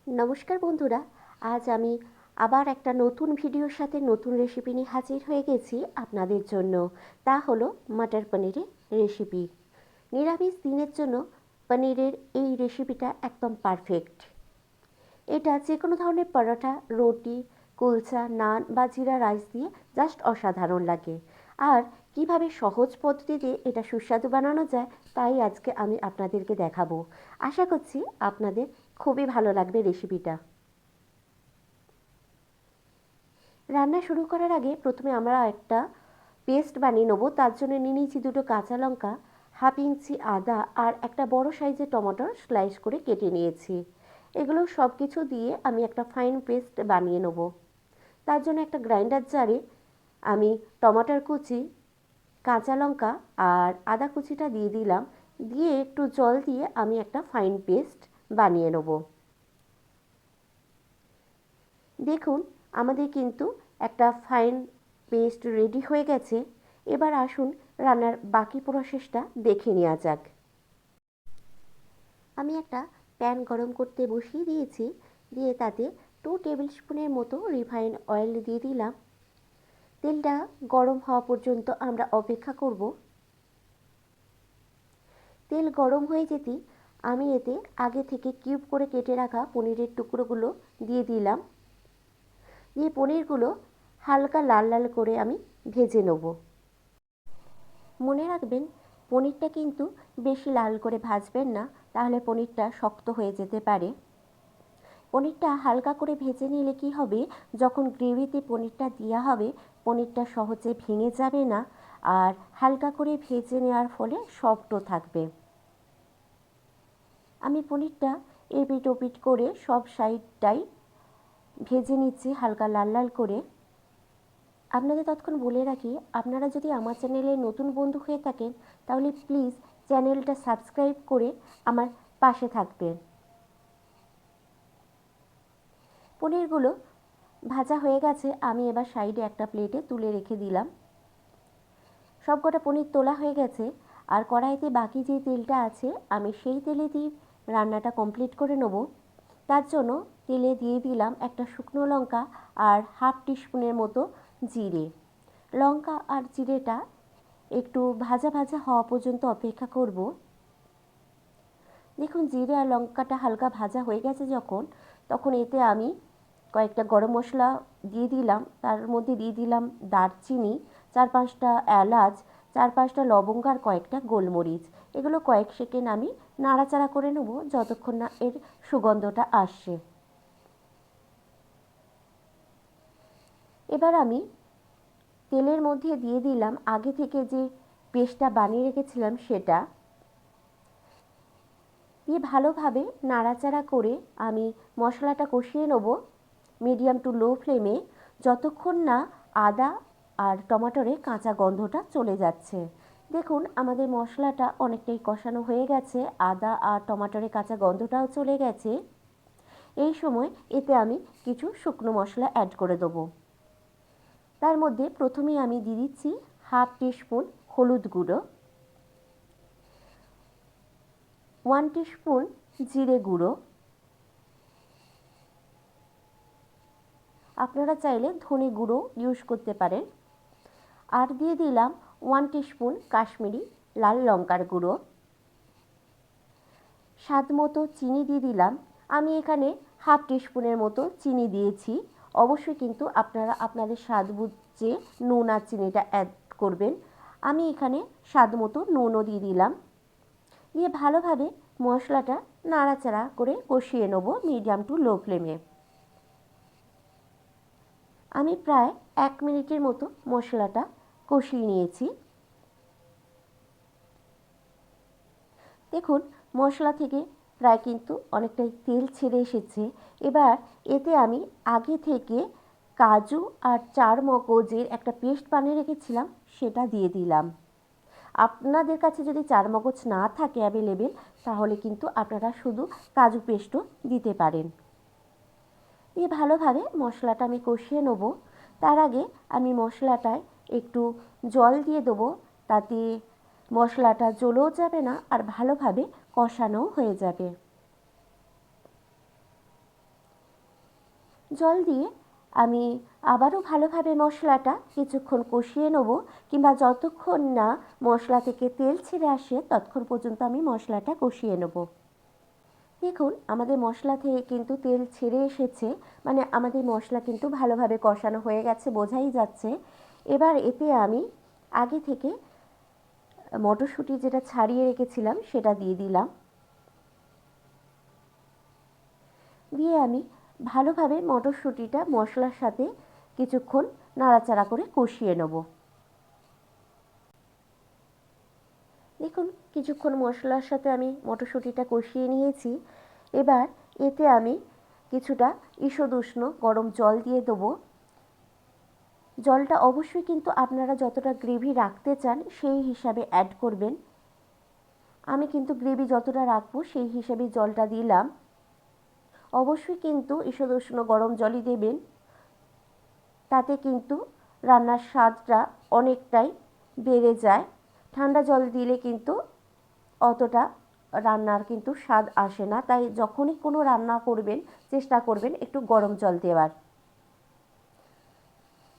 নমস্কার বন্ধুরা, আজ আমি আবার একটা নতুন ভিডিওর সাথে নতুন রেসিপি নিয়ে হাজির হয়ে গেছি আপনাদের জন্য। তা হলো মাটার পনিরের রেসিপি। নিরামিষ দিনের জন্য পনিরের এই রেসিপিটা একদম পারফেক্ট। এটা যে কোনো ধরনের পরোটা, রুটি, কুলচা, নান বা জিরা রাইস দিয়ে জাস্ট অসাধারণ লাগে। আর কিভাবে সহজ পদ্ধতিতে এটা সুস্বাদু বানানো যায় তাই আজকে আমি আপনাদেরকে দেখাবো। আশা করছি আপনাদের খুবই ভালো লাগবে রেসিপিটা। রান্না শুরু করার আগে প্রথমে আমরা একটা পেস্ট বানিয়ে নেবো। তার জন্য নিয়ে নিয়েছি দুটো কাঁচা লঙ্কা, হাফ ইঞ্চি আদা আর একটা বড় সাইজের টমেটো স্লাইস করে কেটে নিয়েছি। এগুলো সব কিছু দিয়ে আমি একটা ফাইন পেস্ট বানিয়ে নেবো। তার জন্য একটা গ্রাইন্ডার জারে আমি টমেটোর কুচি, কাঁচা লঙ্কা আর আদা কুচিটা দিয়ে দিলাম। দিয়ে একটু জল দিয়ে আমি একটা ফাইন পেস্ট বানিয়ে নেবো। দেখুন, আমাদের কিন্তু একটা ফাইন পেস্ট রেডি হয়ে গেছে। এবার আসুন রান্নার বাকি প্রসেসটা দেখে নেওয়া যাক। আমি একটা প্যান গরম করতে বসিয়ে দিয়েছি। দিয়ে তাতে 2 টেবিল স্পুনের মতো রিফাইন অয়েল দিয়ে দিলাম। তেলটা গরম হওয়া পর্যন্ত আমরা অপেক্ষা করব। তেল গরম হয়ে যেতেই আমি এতে আগে থেকে কিউব করে কেটে রাখা পনিরের টুকরোগুলো দিয়ে দিলাম। দিয়ে পনিরগুলো হালকা লাল লাল করে আমি ভেজে নেব। মনে রাখবেন, পনিরটা কিন্তু বেশি লাল করে ভাজবেন না, তাহলে পনিরটা শক্ত হয়ে যেতে পারে। পনিরটা হালকা করে ভেজে নিলে কি হবে, যখন গ্রেভিতে পনিরটা দেওয়া হবে পনিরটা সহজে ভেঙে যাবে না, আর হালকা করে ভেজে নেওয়ার ফলে সফটও থাকবে। আমি পনিরটা এপিট ওপিট করে সব সাইডটাই ভেজে নিচ্ছি হালকা লাল লাল করে। আপনাদের ততক্ষণ বলে রাখি, আপনারা যদি আমার চ্যানেলে নতুন বন্ধু হয়ে থাকেন তাহলে প্লিজ চ্যানেলটা সাবস্ক্রাইব করে আমার পাশে থাকবেন। পনিরগুলো ভাজা হয়ে গেছে, আমি এবার সাইডে একটা প্লেটে তুলে রেখে দিলাম। সবকটা পনির তোলা হয়ে গেছে, আর কড়াইতে বাকি যে তেলটা আছে আমি সেই তেলে দিয়ে রান্নাটা কমপ্লিট করে নেব। তার জন্য তেলে দিয়ে দিলাম একটা শুকনো লঙ্কা আর হাফ টিস্পুনের মতো জিরে। লঙ্কা আর জিরেটা একটু ভাজা ভাজা হওয়া পর্যন্ত অপেক্ষা করব। দেখুন, জিরে আর লঙ্কাটা হালকা ভাজা হয়ে গেছে যখন, তখন এতে আমি কয়েকটা গরম মশলা দিয়ে দিলাম। তার মধ্যে দিয়ে দিলাম দারচিনি, 4-5টা এলাচ, 4-5টা লবঙ্গ আর কয়েকটা গোলমরিচ। এগুলো কয়েক সেকেন্ড আমি নাড়াচাড়া করে নেব যতক্ষণ না এর সুগন্ধটা আসছে। এবার আমি তেলের মধ্যে দিয়ে দিলাম আগে থেকে যে পেস্টটা বানিয়ে রেখেছিলাম সেটা দিয়ে ভালোভাবে নাড়াচাড়া করে আমি মশলাটা কষিয়ে নেব মিডিয়াম টু লো ফ্লেমে, যতক্ষণ না আদা আর টমেটোরে কাঁচা গন্ধটা চলে যাচ্ছে। দেখুন, আমাদের মশলাটা অনেকটাই কষানো হয়ে গেছে, আদা আর টমেটোরে কাঁচা গন্ধটাও চলে গেছে। এই সময় এতে আমি কিছু শুকনো মশলা অ্যাড করে দেবো। তার মধ্যে প্রথমেই আমি দিয়ে দিচ্ছি হাফ টিস্পুন হলুদ গুঁড়ো, 1 টিস্পুন জিরে গুঁড়ো, আপনারা চাইলে ধনে গুঁড়ো ইউজ করতে পারেন, আর দিয়ে দিলাম 1 টিস্পুন কাশ্মীরি লাল লঙ্কার গুঁড়ো, স্বাদ মতো চিনি দিয়ে দিলাম। আমি এখানে হাফ টিস্পুনের মতো চিনি দিয়েছি। অবশ্যই কিন্তু আপনারা আপনাদের স্বাদ বুঝে নুন আর চিনিটা অ্যাড করবেন। আমি এখানে স্বাদ মতো নুনও দিয়ে দিলাম। দিয়ে ভালোভাবে মশলাটা নাড়াচাড়া করে কষিয়ে নেব মিডিয়াম টু লো ফ্লেমে। আমি প্রায় 1 মিনিটের মতো মশলাটা কষিয়ে নিয়েছি। দেখুন, মশলা থেকে প্রায় কিন্তু অনেকটাই তেল ছেড়ে এসেছে। এবার এতে আমি আগে থেকে কাজু আর চারমগজের একটা পেস্ট বানিয়ে রেখেছিলাম সেটা দিয়ে দিলাম। আপনাদের কাছে যদি চারমগজ না থাকে অ্যাভেলেবেল, তাহলে কিন্তু আপনারা শুধু কাজু পেস্টও দিতে পারেন। দিয়ে ভালোভাবে মশলাটা আমি কষিয়ে নেব। তার আগে আমি মশলাটায় একটু জল দিয়ে দেবো, তাতে মশলাটা জ্বলেও যাবে না আর ভালোভাবে কষানোও হয়ে যাবে। জল দিয়ে আমি আবারও ভালোভাবে মশলাটা কিছুক্ষণ কষিয়ে নেব, কিংবা যতক্ষণ না মশলা থেকে তেল ছেড়ে আসে ততক্ষণ পর্যন্ত আমি মশলাটা কষিয়ে নেব। দেখুন আমাদের মশলা থেকে কিন্তু তেল ছেড়ে এসেছে, মানে আমাদের মশলা কিন্তু ভালোভাবে কষানো হয়ে গেছে, বোঝাই যাচ্ছে। এবার এতে আমি আগে থেকে মটরশুঁটি যেটা ছাড়িয়ে রেখেছিলাম সেটা দিয়ে দিলাম। দিয়ে আমি ভালোভাবে মটরশুঁটিটা মশলার সাথে কিছুক্ষণ নাড়াচাড়া করে কষিয়ে নেব। দেখুন কিছুক্ষণ মশলার সাথে আমি মটরশুঁটিটা কষিয়ে নিয়েছি। এবার এতে আমি কিছুটা ঈষৎ উষ্ণ গরম জল দিয়ে দেবো। জলটা অবশ্যই কিন্তু আপনারা যতটা গ্রেভি রাখতে চান সেই হিসাবে অ্যাড করবেন। আমি কিন্তু গ্রেভি যতটা রাখবো সেই হিসাবে জলটা দিলাম। অবশ্যই কিন্তু ঈষৎ উষ্ণ গরম জলই দেবেন, তাতে কিন্তু রান্নার স্বাদটা অনেকটাই বেড়ে যায়। ঠান্ডা জল দিলে কিন্তু অতটা রান্নার কিন্তু স্বাদ আসে না, তাই যখনই কোনো রান্না করবেন চেষ্টা করবেন একটু গরম জল দেওয়ার।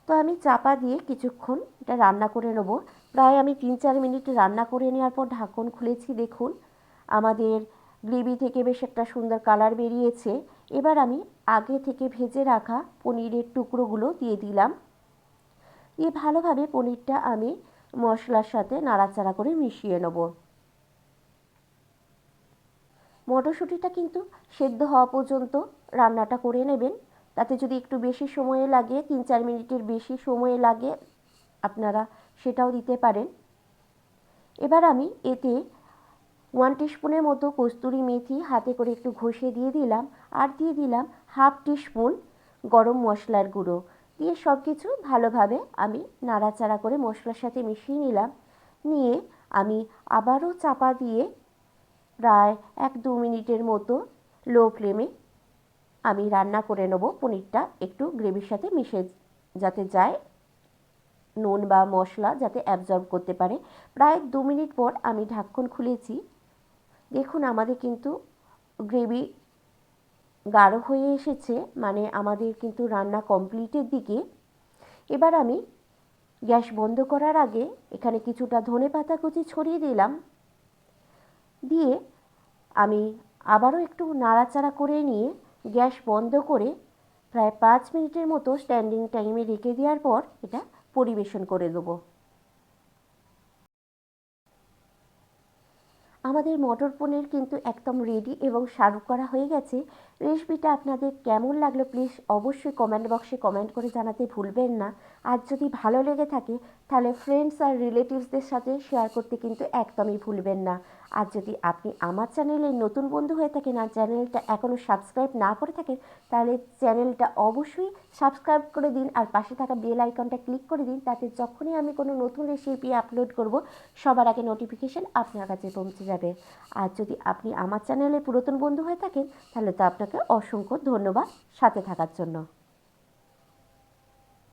তো আমি চাপা দিয়ে কিছুক্ষণ এটা রান্না করে নেব। প্রায় আমি 3-4 মিনিট রান্না করে নেওয়ার পর ঢাকন খুলেছি। দেখুন আমাদের গ্রেভি থেকে বেশ একটা সুন্দর কালার বেরিয়েছে। এবার আমি আগে থেকে ভেজে রাখা পনিরের টুকরোগুলো দিয়ে দিলাম। দিয়ে ভালোভাবে পনিরটা আমি মশলার সাথে নাড়াচাড়া করে মিশিয়ে নেব। মটরশুঁটিটা কিন্তু সেদ্ধ হওয়া পর্যন্ত রান্নাটা করে নেবেন। তাতে যদি একটু বেশি সময় লাগে, 3-4 মিনিটের বেশি সময় লাগে, আপনারা সেটাও দিতে পারেন। এবার আমি এতে 1 টিস্পুনের মতো কস্তুরি মেথি হাতে করে একটু ঘষে দিয়ে দিলাম, আর দিয়ে দিলাম 1/2 টিস্পুন গরম মশলার গুঁড়ো। দিয়ে সব কিছু ভালোভাবে আমি নাড়াচাড়া করে মশলার সাথে মিশিয়ে নিলাম। নিয়ে আমি আবারও চাপা দিয়ে প্রায় 1-2 মিনিটের মতো লো ফ্লেমে আমি রান্না করে নেব। পনিরটা একটু গ্রেভির সাথে মিশে যাতে যায়, নুন বা মশলা যাতে অ্যাবজর্ব করতে পারে। প্রায় 2 মিনিট পর আমি ঢাকন খুলেছি। দেখুন আমাদের কিন্তু গ্রেভি গাঢ় হয়ে এসেছে, মানে আমাদের কিন্তু রান্না কমপ্লিটের দিকে। এবার আমি গ্যাস বন্ধ করার আগে এখানে কিছুটা ধনেপাতা কুচি ছড়িয়ে দিলাম। দিয়ে আমি আবারও একটু নাড়াচাড়া করে নিয়ে গ্যাস বন্ধ করে প্রায় 5 মিনিটের মতো স্ট্যান্ডিং টাইমে রেখে দেওয়ার পর এটা পরিবেশন করে দেবো। আমাদের মটর পনির কিন্তু একদম রেডি এবং সার্ভ করা হয়ে গেছে। রেসিপিটা আপনাদের কেমন লাগলো প্লিজ অবশ্যই কমেন্ট বক্সে কমেন্ট করে জানাতে ভুলবেন না। আর যদি ভালো লেগে থাকে তাহলে ফ্রেন্ডস আর রিলেটিভসদের সাথে শেয়ার করতে কিন্তু একদমই ভুলবেন না। আর যদি আপনি আমার চ্যানেলে নতুন বন্ধু হয়ে থাকেন আর চ্যানেলটা এখনও সাবস্ক্রাইব না করে থাকেন, তাহলে চ্যানেলটা অবশ্যই সাবস্ক্রাইব করে দিন আর পাশে থাকা বেল আইকনটা ক্লিক করে দিন, তাতে যখনই আমি কোনো নতুন রেসিপি আপলোড করব সবার আগে নোটিফিকেশান আপনার কাছে পৌঁছে যাবে। আর যদি আপনি আমার চ্যানেলে পুরাতন বন্ধু হয়ে থাকেন তাহলে তো আপনাকে অসংখ্য ধন্যবাদ সাথে থাকার জন্য।